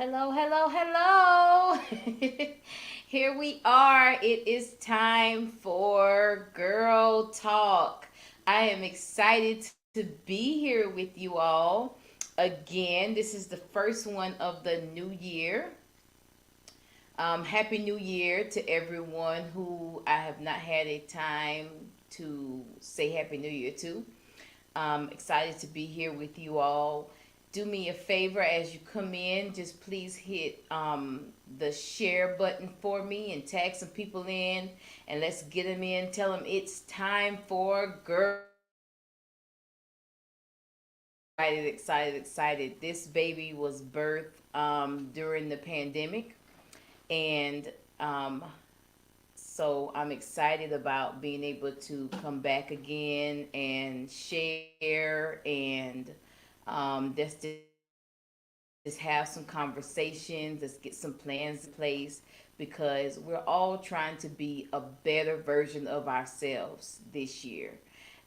Hello, hello, hello. Here we are. It is time for Girl Talk. I am excited to be here with you all. Again, this is the first one of the new year. Happy New Year to everyone who I have not had a time to say Happy New Year to. Excited to be here with you all. Do me a favor as you come in, just please hit the share button for me and tag some people in, and let's get them in. Tell them it's time for Girl Talk. Excited, excited, excited. This baby was birthed during the pandemic, and um, so I'm excited about being able to come back again and share and just have some conversations. Let's get some plans in place because we're all trying to be a better version of ourselves this year.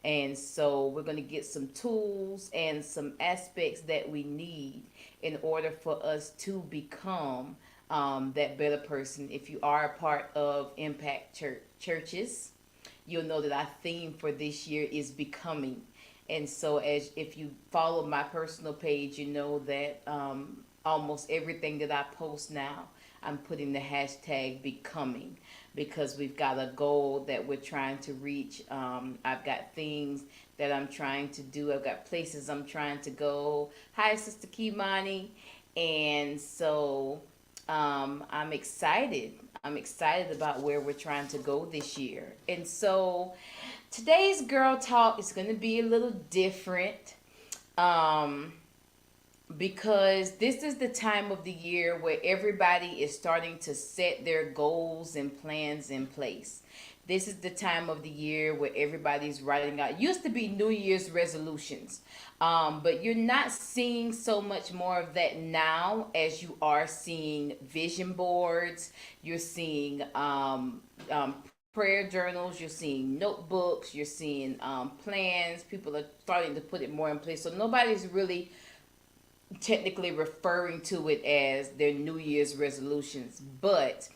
And so we're going to get some tools and some aspects that we need in order for us to become that better person. If you are a part of Impact Churches, you'll know that our theme for this year is becoming. And so, as if you follow my personal page, you know that almost everything that I post now, I'm putting the hashtag becoming because we've got a goal that we're trying to reach. I've got things that I'm trying to do. I've got places I'm trying to go. Hi, Sister Kimani. And so I'm excited. I'm excited about where we're trying to go this year. And so today's girl talk is going to be a little different um, because this is the time of the year where everybody is starting to set their goals and plans in place. This is the time of the year where everybody's writing out. Used to be New Year's resolutions, but you're not seeing so much more of that now as you are seeing vision boards. You're seeing prayer journals. You're seeing notebooks. You're seeing plans. People are starting to put it more in place. So nobody's really technically referring to it as their New Year's resolutions, but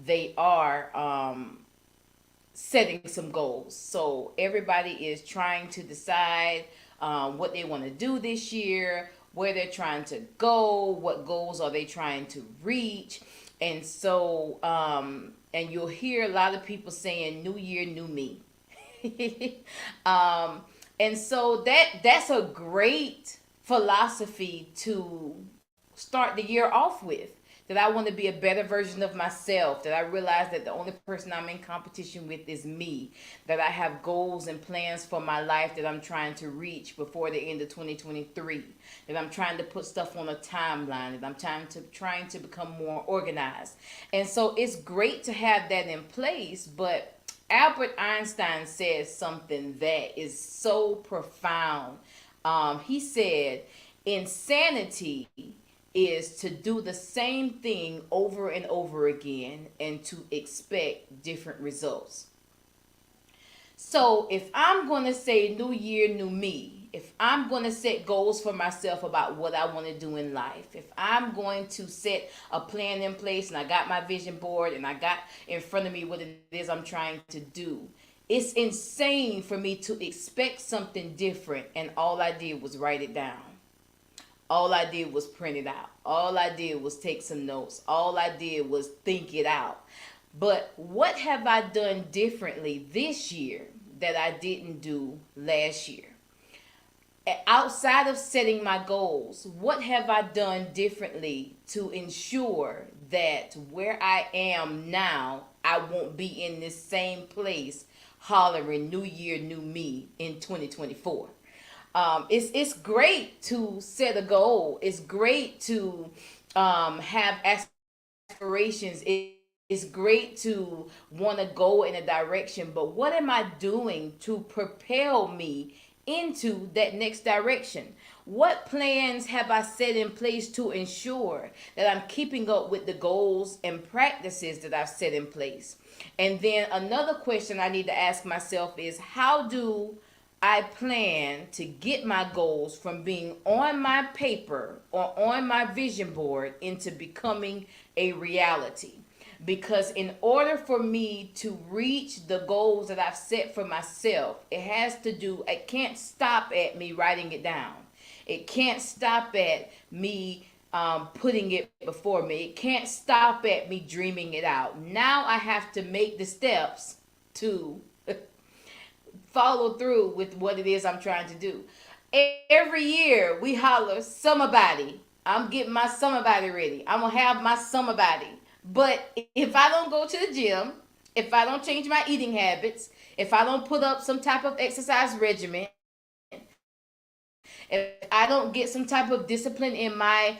they are setting some goals. So everybody is trying to decide what they want to do this year, where they're trying to go, what goals are they trying to reach. And so, and you'll hear a lot of people saying, New Year, New Me. um, and so that's a great philosophy to start the year off with. That I want to be a better version of myself. That I realize that the only person I'm in competition with is me. That I have goals and plans for my life that I'm trying to reach before the end of 2023. That I'm trying to put stuff on a timeline. That I'm trying to become more organized. And so it's great to have that in place, but Albert Einstein says something that is so profound. He said, insanity is to do the same thing over and over again and to expect different results. So if I'm going to say new year, new me, if I'm going to set goals for myself about what I want to do in life, if I'm going to set a plan in place and I got my vision board and I got in front of me what it is I'm trying to do, it's insane for me to expect something different and all I did was write it down. All I did was print it out. All I did was take some notes. All I did was think it out. But what have I done differently this year that I didn't do last year? Outside of setting my goals, what have I done differently to ensure that where I am now, I won't be in this same place hollering New Year, New Me in 2024? It's great to set a goal. It's great to have aspirations. It's great to want to go in a direction. But what am I doing to propel me into that next direction? What plans have I set in place to ensure that I'm keeping up with the goals and practices that I've set in place? And then another question I need to ask myself is how do I plan to get my goals from being on my paper or on my vision board into becoming a reality. Because in order for me to reach the goals that I've set for myself, it can't stop at me writing it down. It can't stop at me putting it before me. It can't stop at me dreaming it out. Now I have to make the steps to follow through with what it is I'm trying to do. Every year we holler summer body. I'm getting my summer body ready. I'm gonna have my summer body. But if I don't go to the gym, if I don't change my eating habits, if I don't put up some type of exercise regimen, if I don't get some type of discipline in my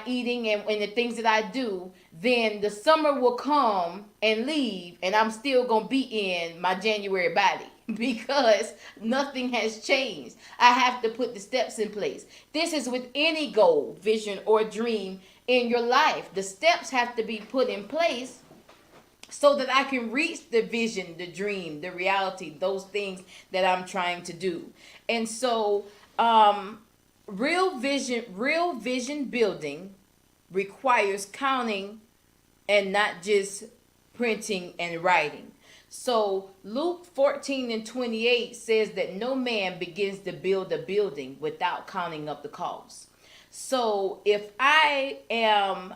eating and the things that I do, then the summer will come and leave, and I'm still gonna be in my January body because nothing has changed. I have to put the steps in place. This is with any goal, vision, or dream in your life. The steps have to be put in place so that I can reach the vision, the dream, the reality, those things that I'm trying to do. And so, real vision building requires counting and not just printing and writing. So Luke 14:28 says that no man begins to build a building without counting up the cost. So if I am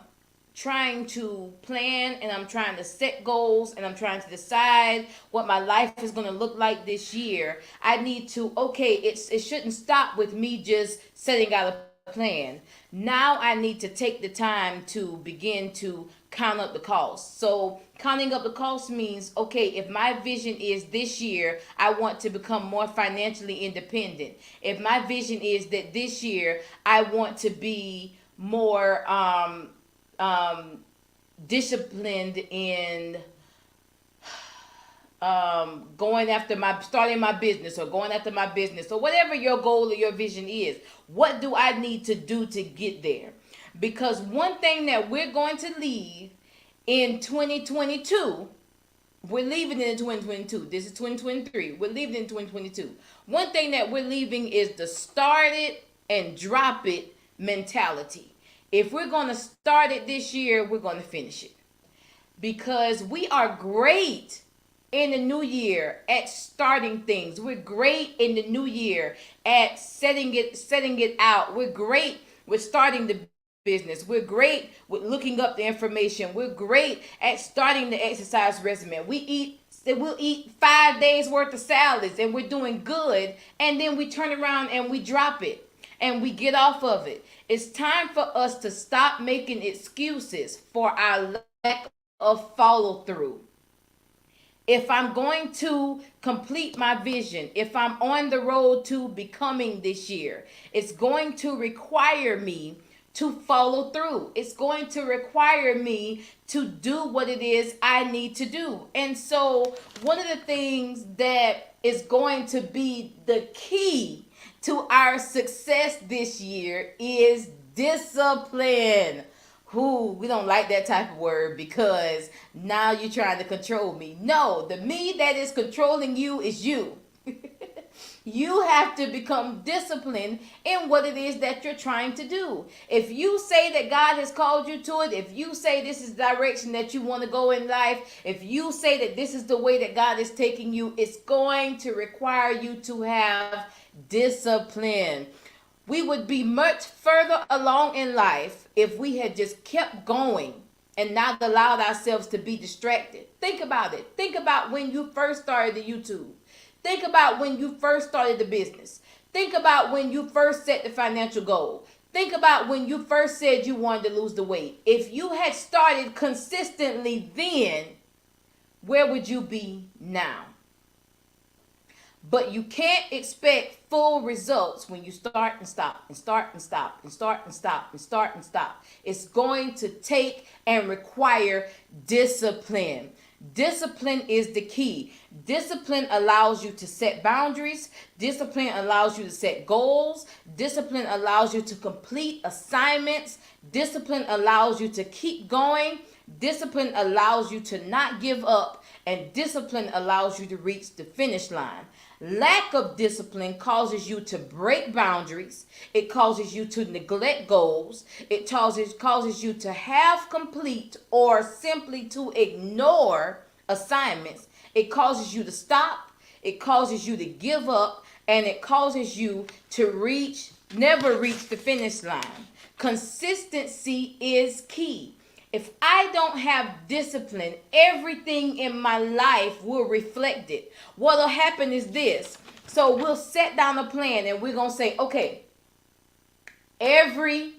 trying to plan and I'm trying to set goals and I'm trying to decide what my life is going to look like this year, I need to, okay, it shouldn't stop with me just setting out a plan. Now I need to take the time to begin to count up the costs. So counting up the costs means, okay, if my vision is this year I want to become more financially independent, if my vision is that this year I want to be more disciplined in starting my business or going after my business or whatever your goal or your vision is, what do I need to do to get there? Because one thing that we're going to leave in 2022, we're leaving it in 2022. This is 2023. We're leaving it in 2022. One thing that we're leaving is the start it and drop it mentality. If we're going to start it this year, we're going to finish it. Because we are great in the new year at starting things. We're great in the new year at setting it out. We're great with starting the business. We're great with looking up the information. We're great at starting the exercise regimen. We'll eat 5 days worth of salads and we're doing good, and then we turn around and we drop it and we get off of it. It's time for us to stop making excuses for our lack of follow through. If I'm going to complete my vision, if I'm on the road to becoming this year, it's going to require me to follow through. It's going to require me to do what it is I need to do. And so one of the things that is going to be the key to our success this year is discipline. Who we don't like that type of word because now you're trying to control me. No, the me that is controlling you is you. You have to become disciplined in what it is that you're trying to do. If you say that God has called you to it, if you say this is the direction that you want to go in life, if you say that this is the way that God is taking you, it's going to require you to have discipline. We would be much further along in life if we had just kept going and not allowed ourselves to be distracted. Think about it. Think about when you first started the YouTube. Think about when you first started the business. Think about when you first set the financial goal. Think about when you first said you wanted to lose the weight. If you had started consistently then, where would you be now? But you can't expect full results when you start and stop and start and stop and start and stop and start and stop. It's going to take and require discipline. Discipline is the key. Discipline allows you to set boundaries. Discipline allows you to set goals. Discipline allows you to complete assignments. Discipline allows you to keep going. Discipline allows you to not give up. and discipline allows you to reach the finish line. Lack of discipline causes you to break boundaries. It causes you to neglect goals. It causes you to half complete or simply to ignore assignments. It causes you to stop. It causes you to give up. And it causes you to never reach the finish line. Consistency is key. If I don't have discipline, everything in my life will reflect it. What'll happen is this. So we'll set down a plan and we're going to say, okay, every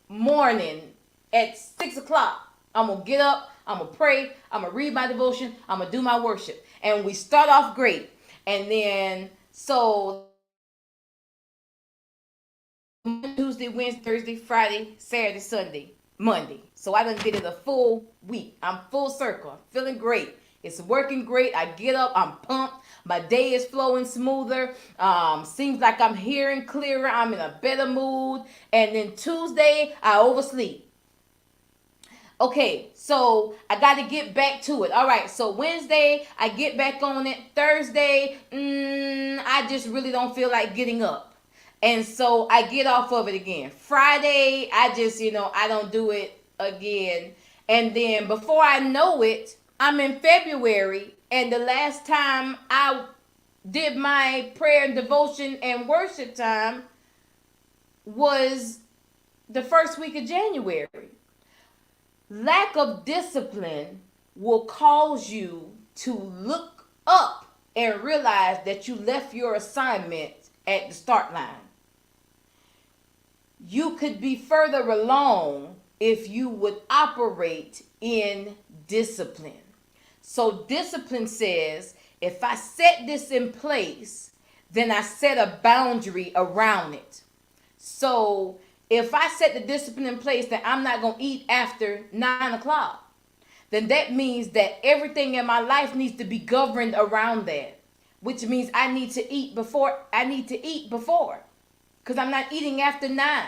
morning at 6 o'clock, I'm going to get up, I'm going to pray, I'm going to read my devotion, I'm going to do my worship. And we start off great. And then, so Tuesday, Wednesday, Thursday, Friday, Saturday, Sunday, Monday. So I done did it a full week. I'm full circle. I'm feeling great. It's working great. I get up. I'm pumped. My day is flowing smoother. Seems like I'm hearing clearer. I'm in a better mood. And then Tuesday, I oversleep. Okay, so I got to get back to it. All right, so Wednesday, I get back on it. Thursday, I just really don't feel like getting up. And so I get off of it again. Friday, I just, I don't do it again. And then before I know it, I'm in February. And the last time I did my prayer and devotion and worship time was the first week of January. Lack of discipline will cause you to look up and realize that you left your assignment at the start line. You could be further along if you would operate in discipline. So discipline says, if I set this in place, then I set a boundary around it. So if I set the discipline in place that I'm not going to eat after 9 o'clock, then that means that everything in my life needs to be governed around that, which means I need to eat before. Because I'm not eating after 9.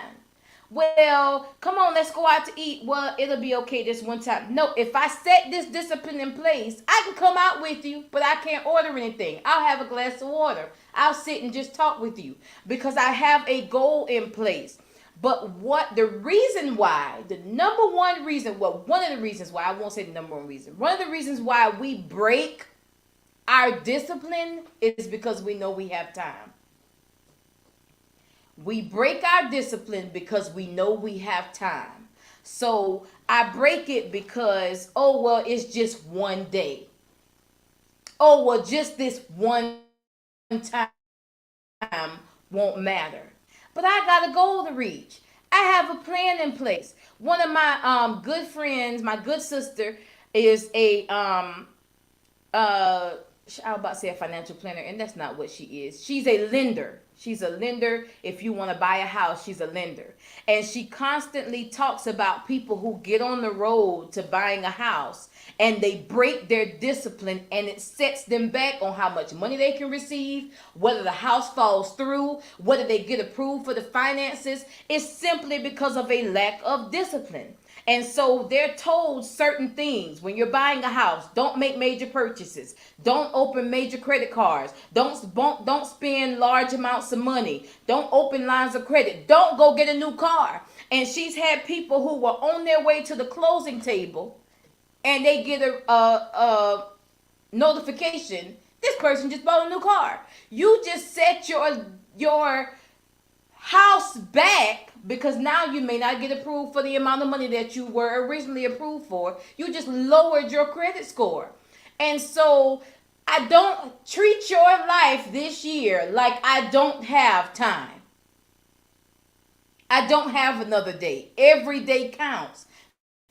Well, come on, let's go out to eat. Well, it'll be okay this one time. No, if I set this discipline in place, I can come out with you, but I can't order anything. I'll have a glass of water. I'll sit and just talk with you because I have a goal in place. But one of the reasons why, I won't say the number one reason. One of the reasons why we break our discipline is because we know we have time. We break our discipline because we know we have time. So I break it because, it's just one day. Just this one time won't matter. But I got a goal to reach. I have a plan in place. One of my good friends, my good sister, is I was about to say a financial planner, and that's not what she is. She's a lender. She's a lender. If you want to buy a house, she's a lender. And she constantly talks about people who get on the road to buying a house and they break their discipline, and it sets them back on how much money they can receive, whether the house falls through, whether they get approved for the finances. It's simply because of a lack of discipline. And so they're told certain things. When you're buying a house, don't make major purchases. Don't open major credit cards. Don't spend large amounts of money. Don't open lines of credit. Don't go get a new car. And she's had people who were on their way to the closing table, and they get a notification. This person just bought a new car. You just set your house back because now you may not get approved for the amount of money that you were originally approved for. You just lowered your credit score. And so I don't treat your life this year like I don't have time. I don't have another day. Every day counts.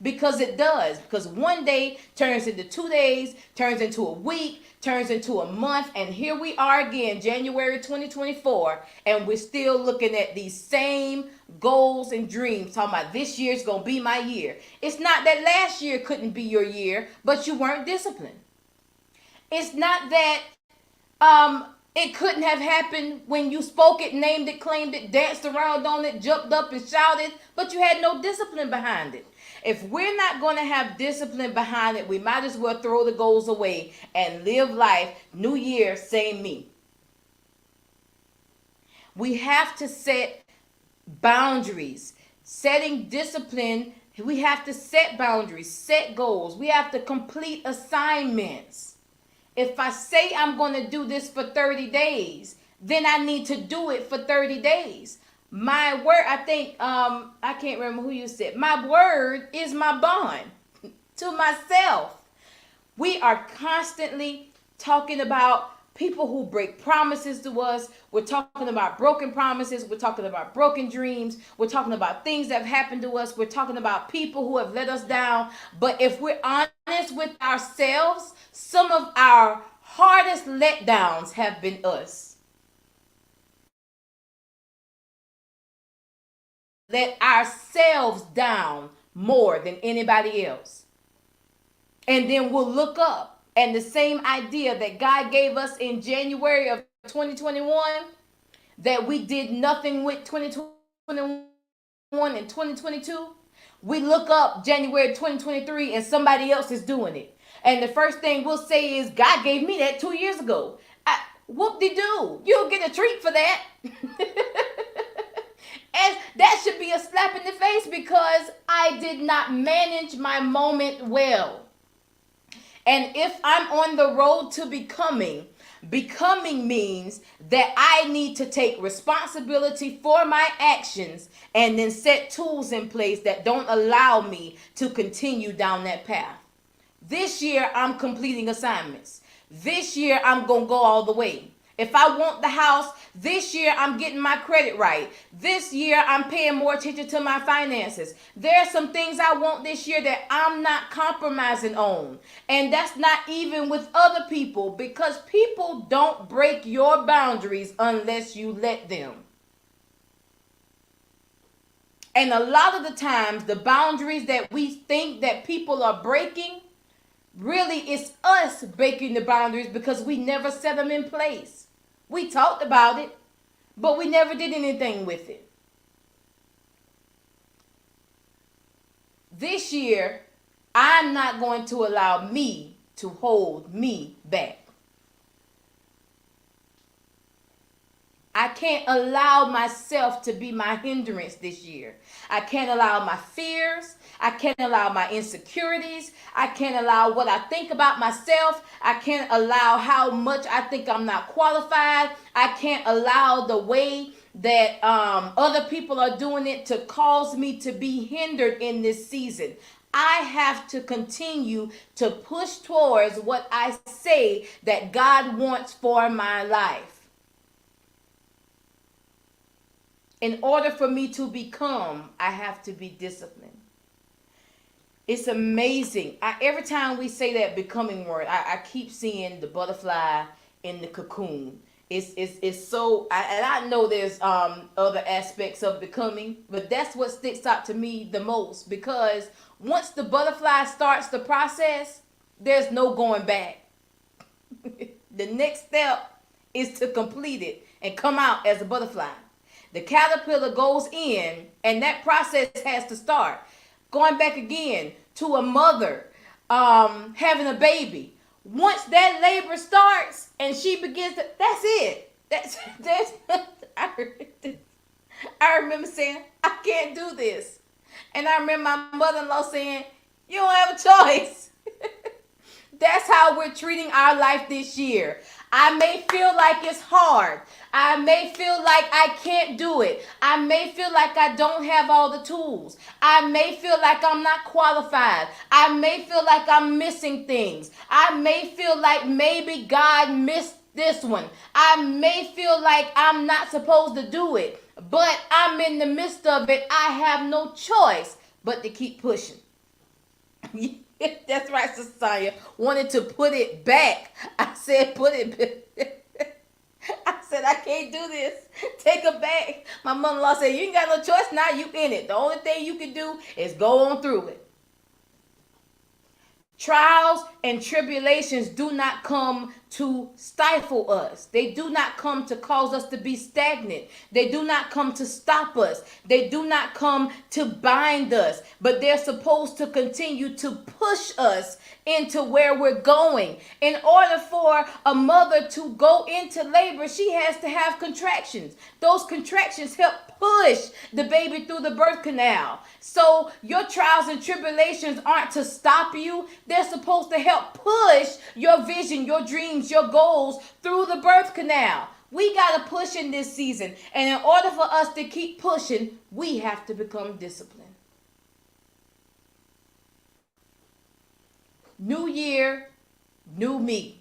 Because it does. Because one day turns into 2 days, turns into a week, turns into a month. And here we are again, January 2024. And we're still looking at these same goals and dreams. Talking about this year's going to be my year. It's not that last year couldn't be your year, but you weren't disciplined. It's not that It couldn't have happened when you spoke it, named it, claimed it, danced around on it, jumped up and shouted, but you had no discipline behind it. If we're not going to have discipline behind it, we might as well throw the goals away and live life, new year, same me. We have to set boundaries. Setting discipline, we have to set boundaries, set goals. We have to complete assignments. If I say I'm going to do this for 30 days, then I need to do it for 30 days. My word, I think, I can't remember who you said, my word is my bond to myself. We are constantly talking about people who break promises to us. We're talking about broken promises. We're talking about broken dreams. We're talking about things that have happened to us. We're talking about people who have let us down. But if we're honest with ourselves, some of our hardest letdowns have been us. Let ourselves down more than anybody else. And then we'll look up, and the same idea that God gave us in January of 2021, that we did nothing with 2021 and 2022, we look up January 2023 and somebody else is doing it. And the first thing we'll say is, God gave me that 2 years ago. Whoop-de-doo. You'll get a treat for that. And that should be a slap in the face because I did not manage my moment well. And if I'm on the road to becoming means that I need to take responsibility for my actions and then set tools in place that don't allow me to continue down that path. This year, I'm completing assignments. This year, I'm going to go all the way. If I want the house, this year I'm getting my credit right. This year I'm paying more attention to my finances. There are some things I want this year that I'm not compromising on. And that's not even with other people, because people don't break your boundaries unless you let them. And a lot of the times, the boundaries that we think that people are breaking, really it's us breaking the boundaries because we never set them in place. We talked about it, but we never did anything with it. This year, I'm not going to allow me to hold me back. I can't allow myself to be my hindrance this year. I can't allow my fears. I can't allow my insecurities. I can't allow what I think about myself. I can't allow how much I think I'm not qualified. I can't allow the way that other people are doing it to cause me to be hindered in this season. I have to continue to push towards what I say that God wants for my life. In order for me to become, I have to be disciplined. It's amazing. Every time we say that becoming word, I keep seeing the butterfly in the cocoon. It's so, and I know there's other aspects of becoming, but that's what sticks out to me the most, because once the butterfly starts the process, there's no going back. The next step is to complete it and come out as a butterfly. The caterpillar goes in, and that process has to start. Going back again to a mother having a baby. Once that labor starts and she begins to, that's it. That's I remember saying, I can't do this. And I remember my mother-in-law saying, you don't have a choice. That's how we're treating our life this year. I may feel like it's hard. I may feel like I can't do it. I may feel like I don't have all the tools. I may feel like I'm not qualified. I may feel like I'm missing things. I may feel like maybe God missed this one. I may feel like I'm not supposed to do it. But I'm in the midst of it. I have no choice but to keep pushing. That's right, Sister Sonia. Wanted to put it back. I said, put it back. I said, I can't do this. Take it back. My mother-in-law said, you ain't got no choice now. You in it. The only thing you can do is go on through it. Trials and tribulations do not come to stifle us. They do not come to cause us to be stagnant. They do not come to stop us. They do not come to bind us, but they're supposed to continue to push us into where we're going. In order for a mother to go into labor, she has to have contractions. Those contractions help push the baby through the birth canal. So your trials and tribulations aren't to stop you. They're supposed to help push your vision, your dreams, your goals through the birth canal. We got to push in this season. And in order for us to keep pushing, we have to become disciplined. New year, new me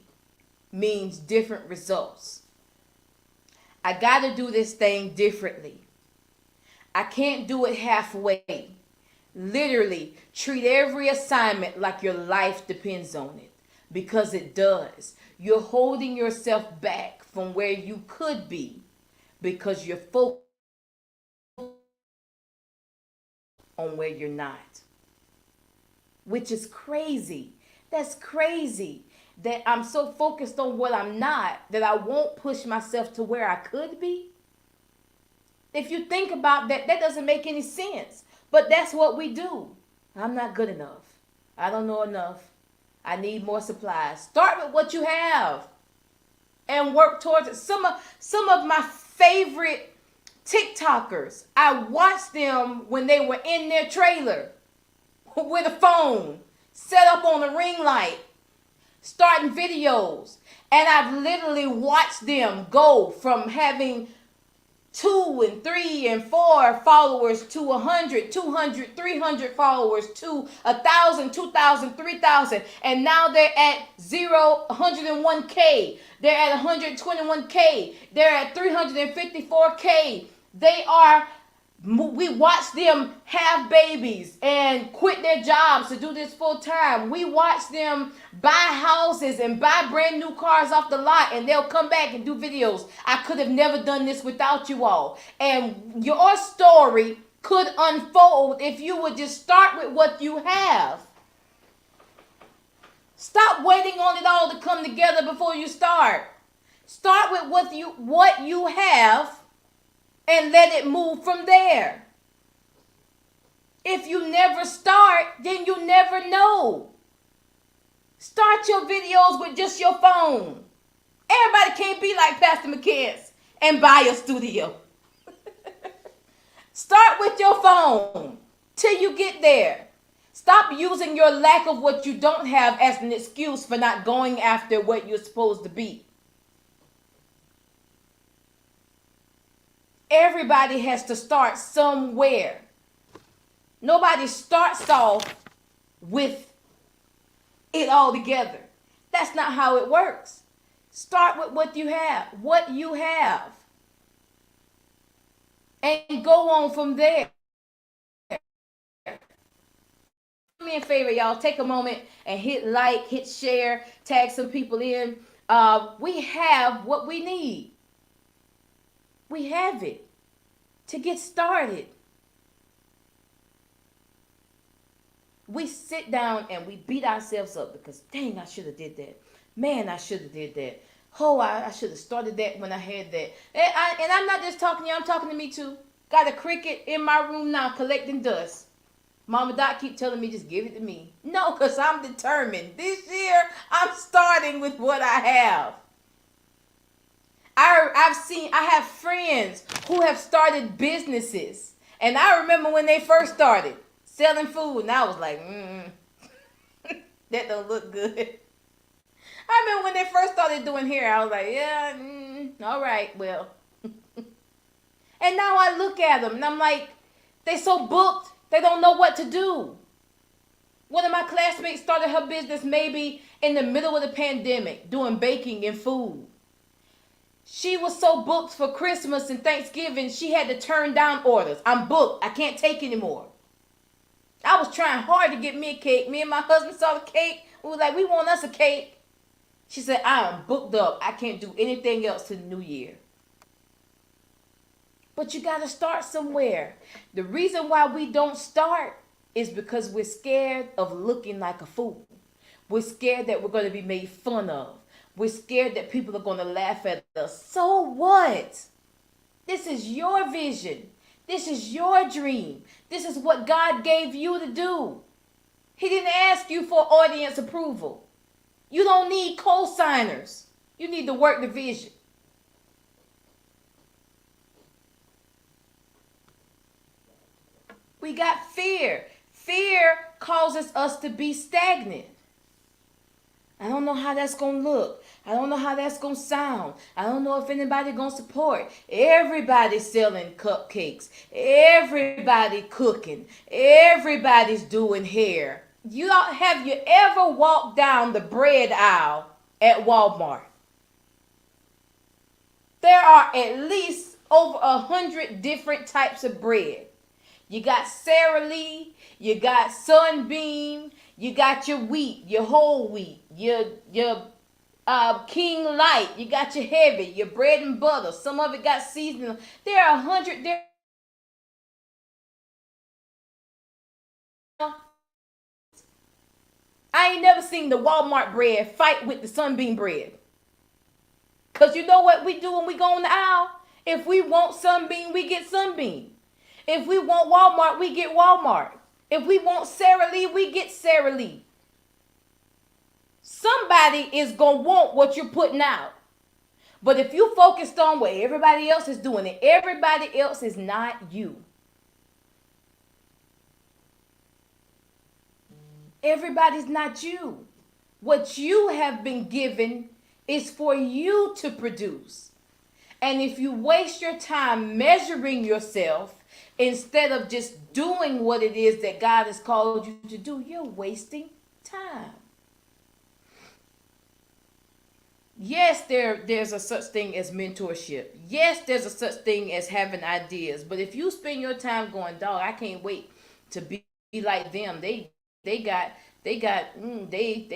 means different results. I got to do this thing differently. I can't do it halfway. Literally, treat every assignment like your life depends on it, because it does. You're holding yourself back from where you could be because you're focused on where you're not, which is crazy. That's crazy that I'm so focused on what I'm not that I won't push myself to where I could be. If you think about that, that doesn't make any sense. But that's what we do. I'm not good enough. I don't know enough. I need more supplies. Start with what you have and work towards it. Some of my favorite TikTokers, I watched them when they were in their trailer with a phone set up on a ring light, starting videos. And I've literally watched them go from having 2 and 3 and 4 followers to 100, 200, 300 followers to 1,000, 2,000, 3,000. And now they're at 101K. They're at 121K. They're at 354K. We watch them have babies and quit their jobs to do this full time. We watch them buy houses and buy brand new cars off the lot, and they'll come back and do videos. I could have never done this without you all. And your story could unfold if you would just start with what you have. Stop waiting on it all to come together before you start. Start with what you have and let it move from there. If you never start, then you never know. Start your videos with just your phone. Everybody can't be like Pastor McCants and buy a studio. Start with your phone till you get there. Stop using your lack of what you don't have as an excuse for not going after what you're supposed to be. Everybody has to start somewhere. Nobody starts off with it all together. That's not how it works. Start with what you have. And go on from there. Do me a favor, y'all. Take a moment and hit like, hit share, tag some people in. We have what we need. We have it to get started. We sit down and we beat ourselves up because, dang, I should have did that. Man, I should have did that. Oh, I should have started that when I had that. And I'm not just talking to you, I'm talking to me too. Got a cricket in my room now collecting dust. Mama Doc keep telling me just give it to me. No, because I'm determined. This year, I'm starting with what I have. I have friends who have started businesses. And I remember when they first started selling food. And I was like, that don't look good. I remember when they first started doing hair. I was like, yeah, all right, well. And now I look at them and I'm like, they so booked. They don't know what to do. One of my classmates started her business maybe in the middle of the pandemic doing baking and food. She was so booked for Christmas and Thanksgiving, she had to turn down orders. I'm booked. I can't take anymore. I was trying hard to get me a cake. Me and my husband saw the cake. We were like, we want us a cake. She said, I am booked up. I can't do anything else to the new year. But you got to start somewhere. The reason why we don't start is because we're scared of looking like a fool. We're scared that we're going to be made fun of. We're scared that people are going to laugh at us. So what? This is your vision. This is your dream. This is what God gave you to do. He didn't ask you for audience approval. You don't need co-signers. You need to work the vision. We got fear. Fear causes us to be stagnant. I don't know how that's going to look. I don't know how that's going to sound. I don't know if anybody going to support. Everybody's selling cupcakes. Everybody cooking. Everybody's doing hair. Have you ever walked down the bread aisle at Walmart? There are at least over 100 different types of bread. You got Sara Lee, you got Sunbeam, you got your wheat, your whole wheat, your King Light, you got your heavy, your bread and butter. Some of it got seasoning. There are 100 different. I ain't never seen the Walmart bread fight with the Sunbeam bread. Cause you know what we do when we go on the aisle? If we want Sunbeam, we get Sunbeam. If we want Walmart, we get Walmart. If we want Sara Lee, we get Sara Lee. Somebody is going to want what you're putting out. But if you focused on what everybody else is doing, and everybody else is not you. Everybody's not you. What you have been given is for you to produce. And if you waste your time measuring yourself instead of just doing what it is that God has called you to do, you're wasting time. Yes, there's a such thing as mentorship. Yes, there's a such thing as having ideas. But if you spend your time going, dog, I can't wait to be like them. They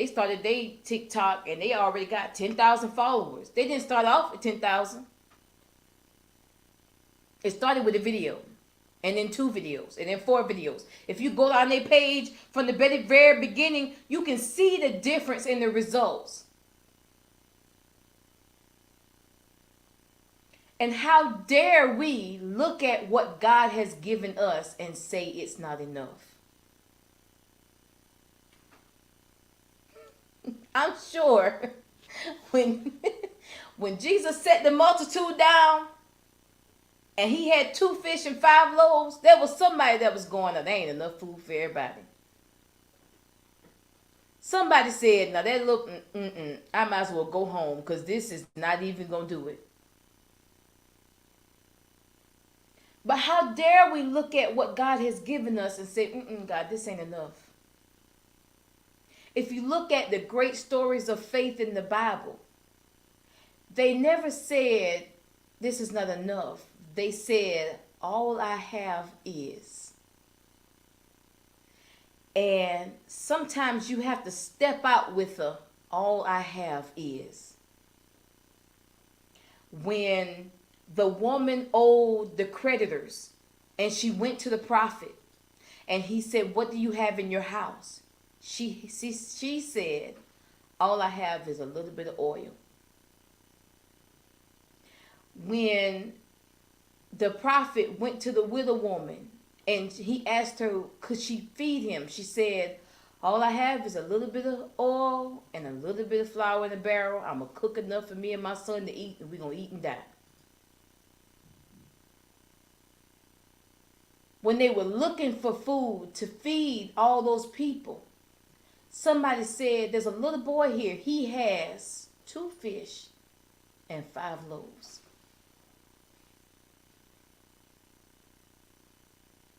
started their TikTok and they already got 10,000 followers. They didn't start off with 10,000. It started with a video, and then 2 videos, and then 4 videos. If you go on their page from the very beginning, you can see the difference in the results. And how dare we look at what God has given us and say it's not enough? I'm sure when Jesus set the multitude down and he had 2 fish and 5 loaves, there was somebody that was going, there ain't enough food for everybody. Somebody said, now that look, I might as well go home because this is not even going to do it. But how dare we look at what God has given us and say, God, this ain't enough. If you look at the great stories of faith in the Bible, they never said, this is not enough. They said, all I have is. And sometimes you have to step out with all I have is. When the woman owed the creditors and she went to the prophet and he said, what do you have in your house? She said, all I have is a little bit of oil. When the prophet went to the widow woman and he asked her, could she feed him? She said, all I have is a little bit of oil and a little bit of flour in a barrel. I'm going to cook enough for me and my son to eat, and we're going to eat and die. When they were looking for food to feed all those people, somebody said, there's a little boy here. He has 2 fish and 5 loaves.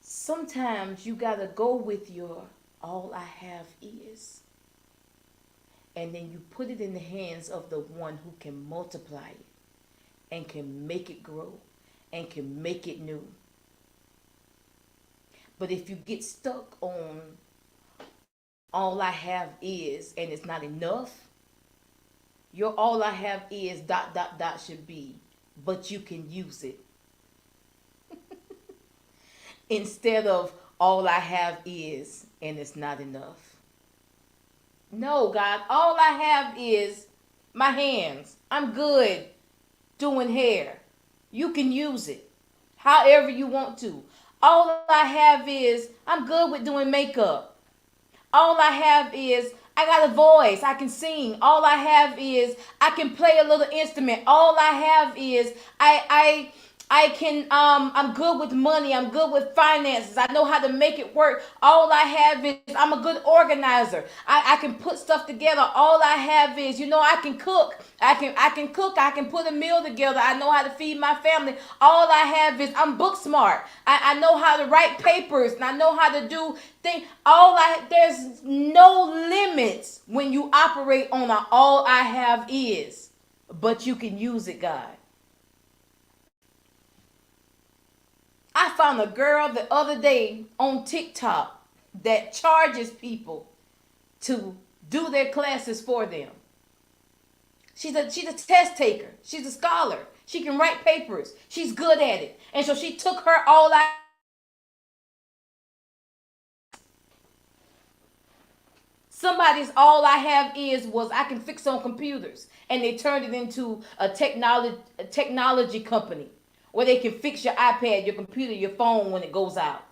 Sometimes you got to go with your all I have is. And then you put it in the hands of the one who can multiply it and can make it grow and can make it new. But if you get stuck on all I have is and it's not enough, your all I have is ... should be, but you can use it. Instead of all I have is and it's not enough. No, God, all I have is My hands. I'm good doing hair. You can use it however you want to. All I have is I'm good with doing makeup. All I have is I got a voice. I can sing. All I have is I can play a little instrument. All I have is I can I'm good with money. I'm good with finances. I know how to make it work. All I have is I'm a good organizer. I can put stuff together. All I have is, I can cook. I can cook. I can put a meal together. I know how to feed my family. All I have is I'm book smart. I know how to write papers and I know how to do things. There's no limits when you operate on a all I have is, but you can use it, God. I found a girl the other day on TikTok that charges people to do their classes for them. She's a test taker. She's a scholar. She can write papers. She's good at it. And so she took her all out. Somebody's all I have is was I can fix on computers, and they turned it into a technology company where they can fix your iPad, your computer, your phone when it goes out.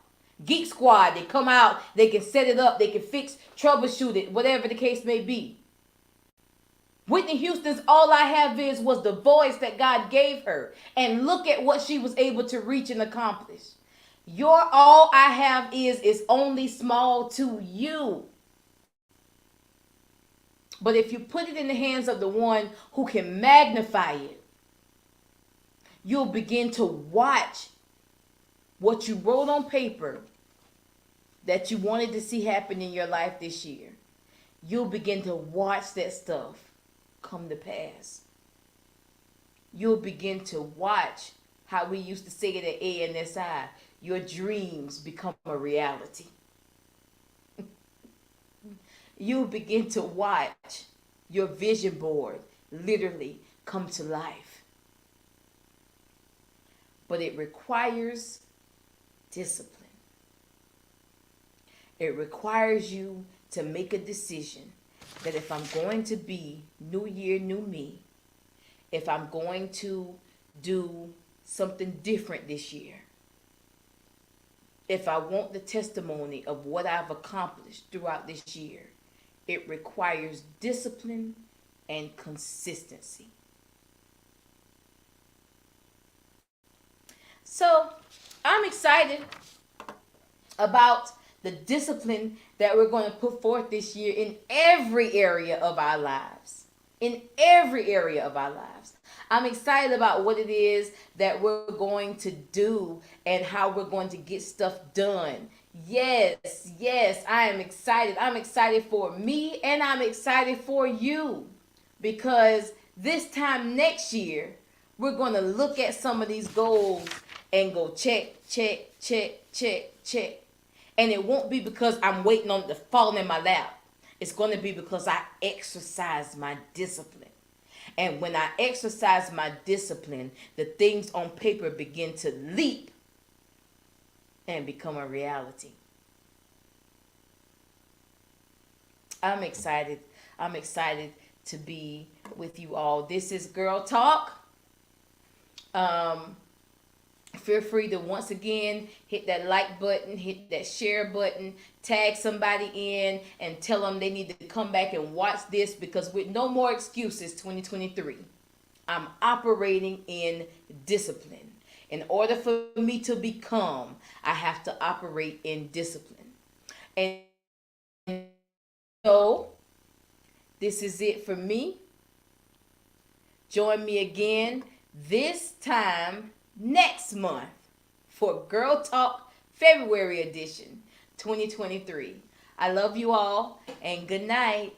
Geek Squad, they come out, they can set it up, they can fix, troubleshoot it, whatever the case may be. Whitney Houston's all I have is was the voice that God gave her, and look at what she was able to reach and accomplish. Your all I have is only small to you. But if you put it in the hands of the one who can magnify it, you'll begin to watch what you wrote on paper that you wanted to see happen in your life this year. You'll begin to watch that stuff come to pass. You'll begin to watch how we used to say it at ANSI. Your dreams become a reality. You'll begin to watch your vision board literally come to life. But it requires discipline. It requires you to make a decision that if I'm going to be new year, new me, if I'm going to do something different this year, if I want the testimony of what I've accomplished throughout this year, it requires discipline and consistency. So I'm excited about the discipline that we're going to put forth this year in every area of our lives. In every area of our lives. I'm excited about what it is that we're going to do and how we're going to get stuff done. Yes, I am excited. I'm excited for me and I'm excited for you because this time next year, we're going to look at some of these goals and go check, check, check, check, check. And it won't be because I'm waiting on it to fall in my lap. It's going to be because I exercise my discipline. And when I exercise my discipline, the things on paper begin to leap and become a reality. I'm excited. I'm excited to be with you all. This is Girl Talk. Feel free to once again hit that like button, hit that share button, tag somebody in and tell them they need to come back and watch this because with no more excuses 2023, I'm operating in discipline. In order for me to become, I have to operate in discipline. And so this is it for me. Join me again this time next month for Girl Talk February edition 2023. I love you all and good night.